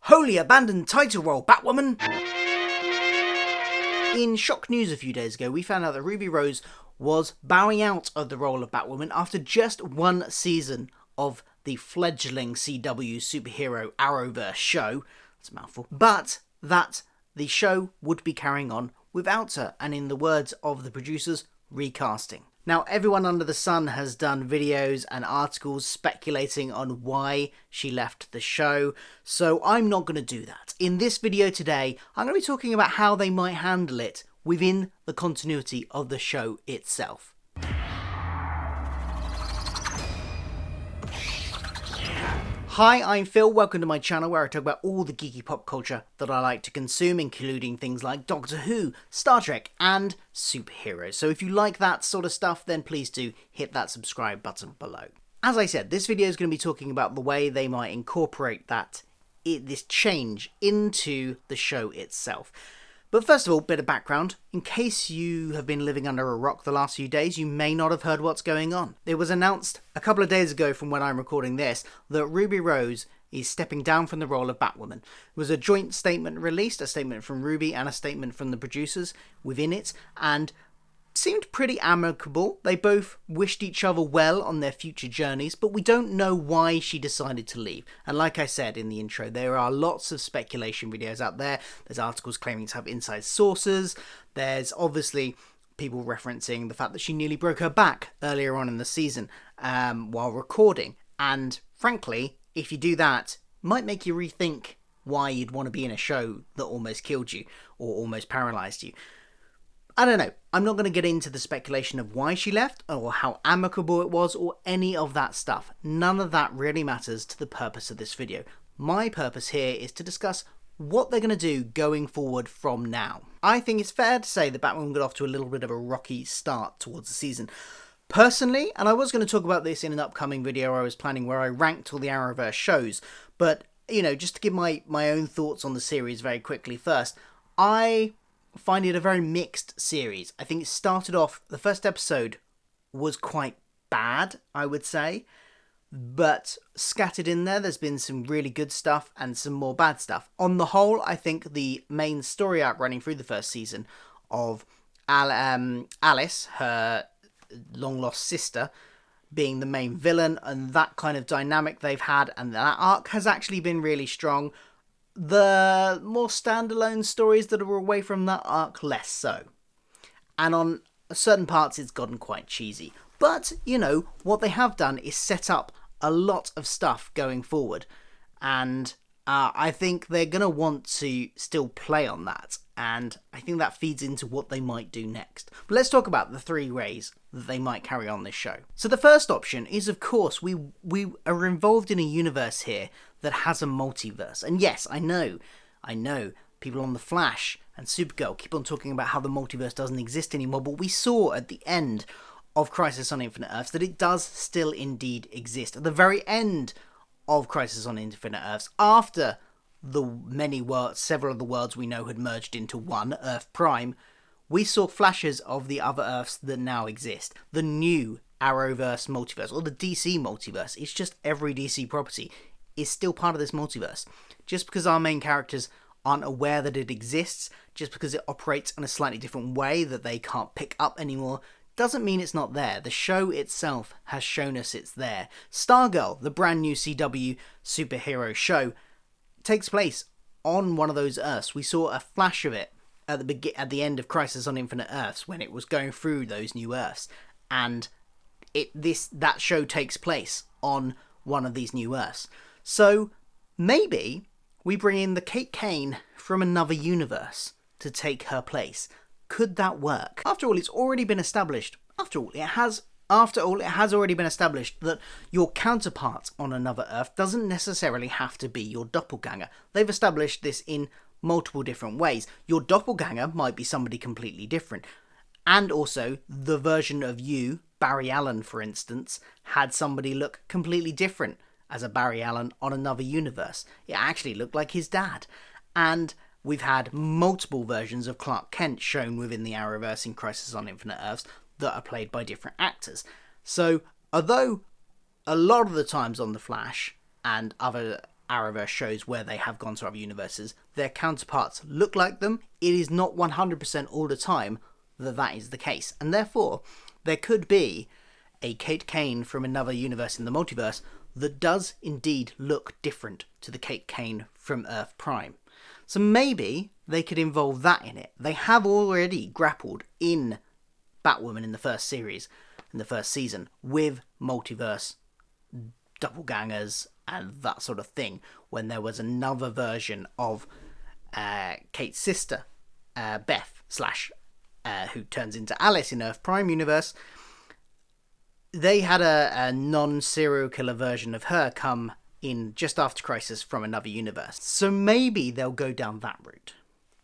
Holy abandoned title role, Batwoman! In shock news a few days ago, we found out that Ruby Rose was bowing out of the role of Batwoman after just one season of the fledgling CW superhero ARROWVERSE show. That's a mouthful. But that the show would be carrying on without her, and in the words of the producers, recasting. Now, everyone under the sun has done videos and articles speculating on why she left the show, so I'm not going to do that. In this video today, I'm going to be talking about how they might handle it within the continuity of the show itself. Hi, I'm Phil, welcome to my channel where I talk about all the geeky pop culture that I like to consume, including things like Doctor Who, Star Trek, and superheroes. So if you like that sort of stuff, then please do hit that subscribe button below. As I said, this video is going to be talking about the way they might incorporate this change into the show itself. But first of all, bit of background. In case you have been living under a rock the last few days, you may not have heard what's going on. It was announced a couple of days ago from when I'm recording this that Ruby Rose is stepping down from the role of Batwoman. It was a joint statement released, a statement from Ruby and a statement from the producers within it, and seemed pretty amicable. They both wished each other well on their future journeys, but we don't know why she decided to leave. And like I said in the intro, there are lots of speculation videos out there. There's articles claiming to have inside sources. There's obviously people referencing the fact that she nearly broke her back earlier on in the season while recording. And frankly, if you do that, it might make you rethink why you'd want to be in a show that almost killed you or almost paralyzed you. I don't know. I'm not going to get into the speculation of why she left or how amicable it was or any of that stuff. None of that really matters to the purpose of this video. My purpose here is to discuss what they're going to do going forward from now. I think it's fair to say that Batwoman got off to a little bit of a rocky start towards the season. Personally, and I was going to talk about this in an upcoming video I was planning where I ranked all the ARROWVERSE shows, but, you know, just to give my own thoughts on the series very quickly first, I find it a very mixed series. I think it started off, the first episode was quite bad, I would say, but scattered in there's been some really good stuff and some more bad stuff. On the whole, I think the main story arc running through the first season of Alice, her long-lost sister, being the main villain, and that kind of dynamic they've had, and that arc has actually been really strong. The more standalone stories that are away from that arc, less so. And on certain parts, it's gotten quite cheesy. But, you know, what they have done is set up a lot of stuff going forward. And I think they're going to want to still play on that. And I think that feeds into what they might do next. But let's talk about the three ways that they might carry on this show. So the first option is, of course, we are involved in a universe here that has a multiverse. And yes, I know, people on The Flash and Supergirl keep on talking about how the multiverse doesn't exist anymore, but we saw at the end of Crisis on Infinite Earths that it does still indeed exist. At the very end of Crisis on Infinite Earths, after the several of the worlds we know had merged into one, Earth Prime, we saw flashes of the other Earths that now exist. The new ARROWVERSE multiverse, or the DC multiverse, it's just every DC property is still part of this multiverse. Just because our main characters aren't aware that it exists, just because it operates in a slightly different way that they can't pick up anymore, doesn't mean it's not there. The show itself has shown us it's there. Stargirl, the brand new CW superhero show, takes place on one of those Earths. We saw a flash of it at the end of Crisis on Infinite Earths when it was going through those new Earths, and that show takes place on one of these new Earths. So maybe we bring in the Kate Kane from another universe to take her place. Could that work? After all, it's already been established. It has already been established that your counterpart on another Earth doesn't necessarily have to be your doppelganger. They've established this in multiple different ways. Your doppelganger might be somebody completely different. And also, the version of you, Barry Allen, for instance, had somebody look completely different as a Barry Allen on another universe. It actually looked like his dad. And we've had multiple versions of Clark Kent shown within the ARROWVERSE in Crisis on Infinite Earths that are played by different actors. So, although a lot of the times on The Flash and other Arrowverse shows where they have gone to other universes, their counterparts look like them. It is not 100% all the time that is the case. And therefore, there could be a Kate Kane from another universe in the multiverse that does indeed look different to the Kate Kane from Earth Prime. So maybe they could involve that in it. They have already grappled in Batwoman in the first series, in the first season, with multiverse doppelgangers and that sort of thing, when there was another version of Kate's sister, Beth, who turns into Alice in Earth Prime universe. They had a non-serial killer version of her come in just after Crisis from another universe. So maybe they'll go down that route.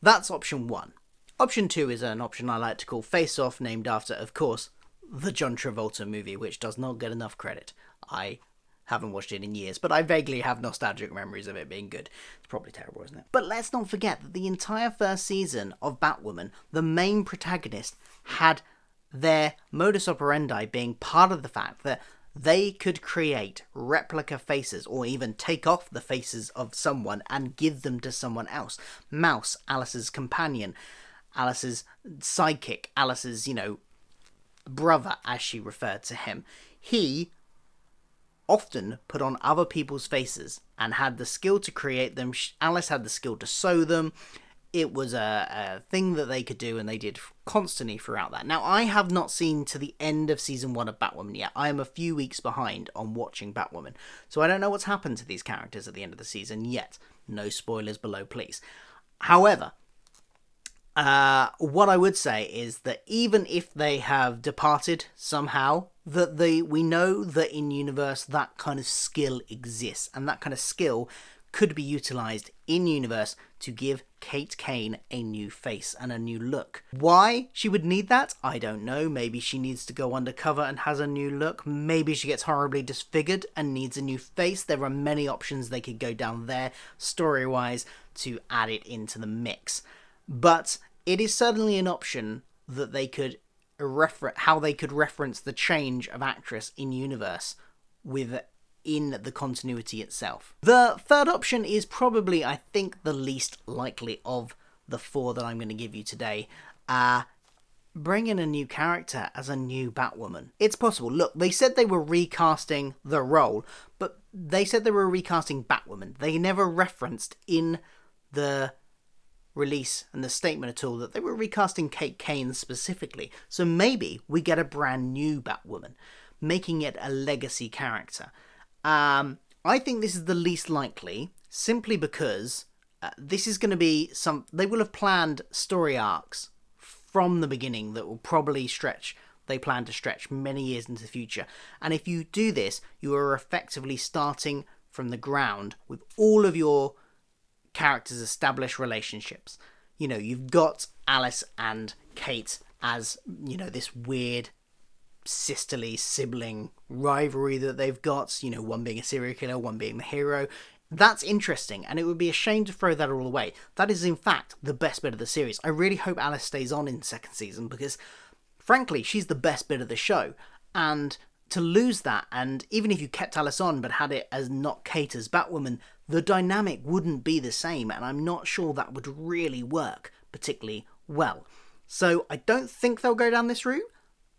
That's option 1. Option 2 is an option I like to call Face Off, named after, of course, the John Travolta movie, which does not get enough credit. I haven't watched it in years, but I vaguely have nostalgic memories of it being good. It's probably terrible, isn't it? But let's not forget that the entire first season of Batwoman, the main protagonist had their modus operandi being part of the fact that they could create replica faces, or even take off the faces of someone and give them to someone else. Mouse, Alice's companion, Alice's sidekick, Alice's, brother, as she referred to him. He often put on other people's faces and had the skill to create them. Alice had the skill to sew them. It was a thing that they could do, and they did constantly throughout that. Now, I have not seen to the end of season 1 of Batwoman yet. I am a few weeks behind on watching Batwoman, so I don't know what's happened to these characters at the end of the season yet. No spoilers below, please. However, what I would say is that even if they have departed somehow, that we know that in universe that kind of skill exists, and that kind of skill could be utilized in universe to give Kate Kane a new face and a new look. Why she would need that, I don't know. Maybe she needs to go undercover and has a new look. Maybe she gets horribly disfigured and needs a new face. There are many options they could go down there, story-wise, to add it into the mix. But it is certainly an option that they could how they could reference the change of actress in universe within the continuity itself. The third option is probably, I think, the least likely of the 4 that I'm going to give you today. Bring in a new character as a new Batwoman. It's possible. Look, they said they were recasting the role, but they said they were recasting Batwoman. They never referenced in the release and the statement at all that they were recasting Kate Kane specifically. So maybe we get a brand new Batwoman, making it a legacy character. I think this is the least likely, simply because this is going to be they will have planned story arcs from the beginning that will probably they plan to stretch many years into the future. And if you do this, you are effectively starting from the ground with all of your characters' established relationships. You've got Alice and Kate as, this weird sisterly sibling rivalry that they've got, one being a serial killer, one being the hero. That's interesting, and it would be a shame to throw that all away. That is, in fact, the best bit of the series. I really hope Alice stays on in the second season, because, frankly, she's the best bit of the show. And to lose that, and even if you kept Alice on but had it as not Kate as Batwoman, the dynamic wouldn't be the same, and I'm not sure that would really work particularly well. So I don't think they'll go down this route,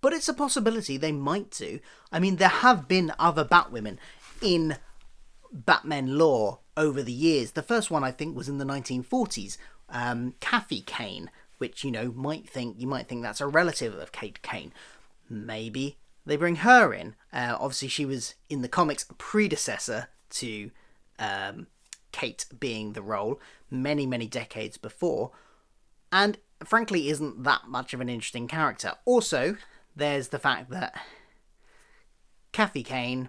but it's a possibility they might do. I mean, there have been other Batwomen in Batman lore over the years. The first one, I think, was in the 1940s. Kathy Kane, which, you might think that's a relative of Kate Kane. Maybe they bring her in. Obviously, she was, in the comics, a predecessor to Kate being the role many, many decades before, and frankly isn't that much of an interesting character. Also, there's the fact that Kathy Kane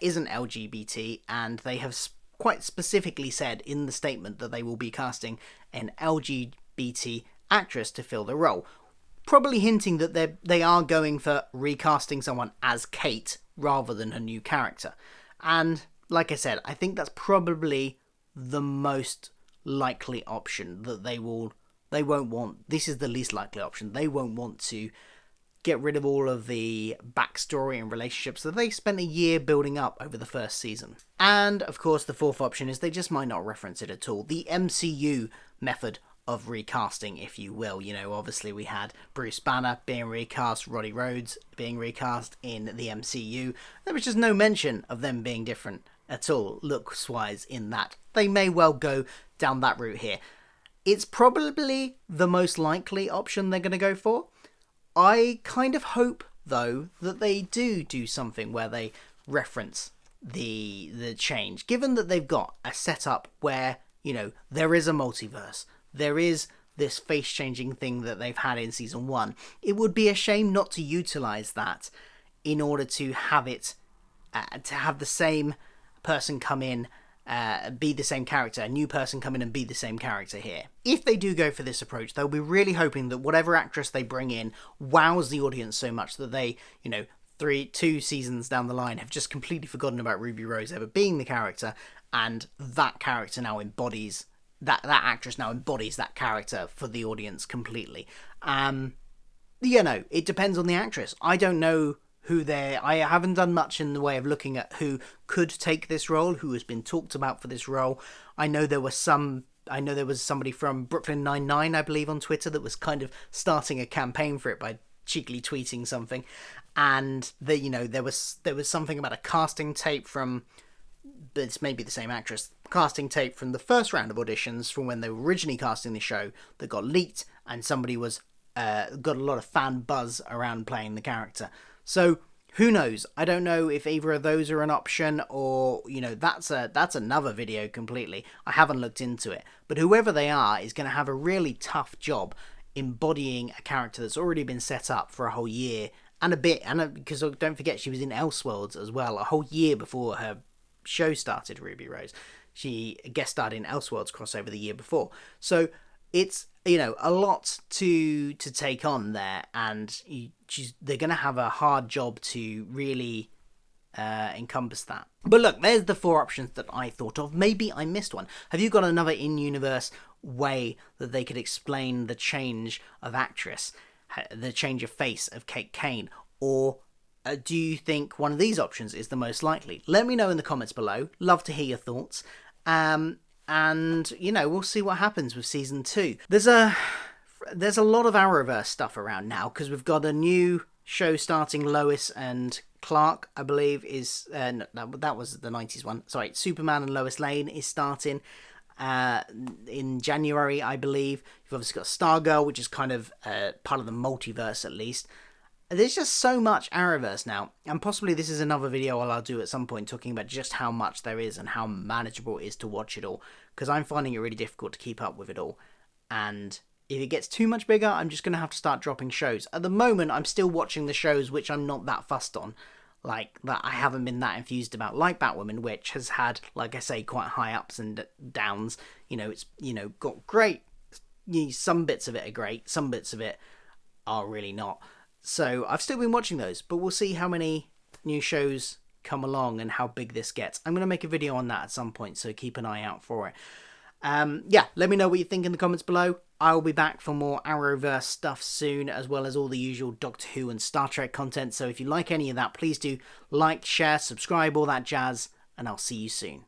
isn't LGBT, and they have quite specifically said in the statement that they will be casting an LGBT actress to fill the role, probably hinting that they are going for recasting someone as Kate rather than a new character. And like I said, I think that's probably the most likely option that they won't want. This is the least likely option. They won't want to get rid of all of the backstory and relationships that they spent a year building up over the first season. And, of course, the fourth option is they just might not reference it at all. The MCU method of recasting, if you will. You know, obviously we had Bruce Banner being recast, Roddy Rhodes being recast in the MCU. There was just no mention of them being different at all, looks-wise, in that. They may well go down that route here. It's probably the most likely option they're going to go for. I kind of hope, though, that they do something where they reference the change. Given that they've got a setup where, you know, there is a multiverse, there is this face-changing thing that they've had in Season 1, it would be a shame not to utilise that in order to have it, to have the same person come in, be the same character, a new person come in and be the same character here. If they do go for this approach, they'll be really hoping that whatever actress they bring in wows the audience so much that they, you know, 2 seasons down the line have just completely forgotten about Ruby Rose ever being the character, and that character now embodies that actress now embodies that character for the audience completely. You know, it depends on the actress. I don't know who I haven't done much in the way of looking at who could take this role, who has been talked about for this role. I know there was somebody from Brooklyn Nine-Nine, I believe, on Twitter that was kind of starting a campaign for it by cheekily tweeting something, and there was something about a casting tape from, this may be the same actress, casting tape from the first round of auditions from when they were originally casting the show that got leaked, and somebody was got a lot of fan buzz around playing the character. So who knows? I don't know if either of those are an option, or, you know, that's another video completely. I haven't looked into it, but whoever they are is going to have a really tough job embodying a character that's already been set up for a whole year and a bit, because don't forget she was in Elseworlds as well a whole year before her show started. Ruby Rose, she guest starred in Elseworlds crossover the year before, so it's, you know, a lot to take on there, and they're going to have a hard job to really encompass that. But look, there's the 4 options that I thought of. Maybe I missed one. Have you got another in-universe way that they could explain the change of actress, the change of face of Kate Kane, or do you think one of these options is the most likely? Let me know in the comments below. Love to hear your thoughts. And, you know, we'll see what happens with Season 2. There's a lot of Arrowverse stuff around now, because we've got a new show starting, Lois and Clark, I believe, is... no, that was the 90s one. Sorry, Superman and Lois Lane is starting in January, I believe. You've obviously got Stargirl, which is kind of part of the multiverse, at least. There's just so much Arrowverse now, and possibly this is another video I'll do at some point talking about just how much there is and how manageable it is to watch it all, because I'm finding it really difficult to keep up with it all, and if it gets too much bigger, I'm just going to have to start dropping shows. At the moment, I'm still watching the shows which I'm not that fussed on, like that I haven't been that enthused about, like Batwoman, which has had, like I say, quite high ups and downs. You know, it's, you know, got great, some bits of it are great, some bits of it are really not. So I've still been watching those, but we'll see how many new shows come along and how big this gets. I'm going to make a video on that at some point, so keep an eye out for it. Yeah, let me know what you think in the comments below. I'll be back for more Arrowverse stuff soon, as well as all the usual Doctor Who and Star Trek content. So if you like any of that, please do like, share, subscribe, all that jazz, and I'll see you soon.